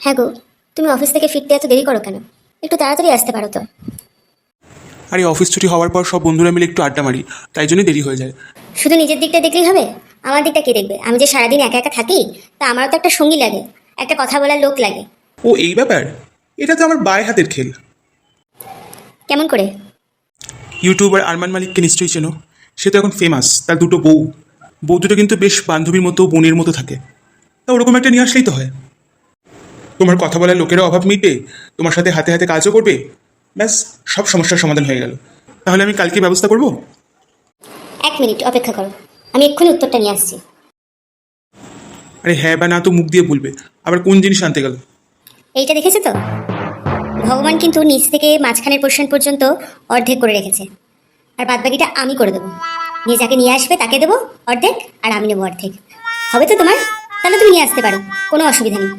হ্যাঁ গো, তুমি অফিস থেকে ফিরতে এত দেরি করো কেন? একটু তাড়াতাড়ি আসতে পারো তো। আরে অফিস ছুটি হওয়ার পর সব বন্ধুরা মিলে একটু আড্ডা মারি, তাই জন্যই দেরি হয়ে যায়। শুধু নিজের দিকটা দেখলেই হবে? আমার দিকটা কে দেখবে? আমি যে সারাদিন একা একা থাকি, তা আমারও তো একটা সঙ্গী লাগে, একটা কথা বলার লোক লাগে। ও এই ব্যাপার, এটা তো আমার বায় হাতের খেল। কেমন করে? ইউটিউবার আরমান মালিককে নিশ্চয়ই চেনো। সে তো এখন ফেমাস, তার দুটো বউ। বউ দুটো কিন্তু বেশ বান্ধবীর মতো, বোনের মতো থাকে। তা ওরকম একটা নিয়ে আসলেই তো হয়। তোমার কথা বলার লোকেরও অভাব মিটবে, তোমার সাথে হাতে হাতে কাজও করবে। ব্যাস, সব সমস্যার সমাধান হয়ে গেল। তাহলে আমি কালকে ব্যবস্থা করব। 1 মিনিট অপেক্ষা করো, আমি এক্ষুনি উত্তরটা নিয়ে আসছি। আরে হ্যাঁ বা না তো মুখ দিয়ে বলবে, আবার কোন জিনিস আনতে গেল। এইটা দেখেছো তো? ভগবান কিন্তু নিচ থেকে মাঝখানের পোর্শন পর্যন্ত অর্ধেক করে রেখেছে, আর বাদবাকিটা আমি করে দেবো। নিয়ে যাকে নিয়ে আসবে তাকে দেবো অর্ধেক, আর আমি নেবো অর্ধেক। হবে তো তোমার? তাহলে তুমি নিয়ে আসতে পারো, কোনো অসুবিধা নেই।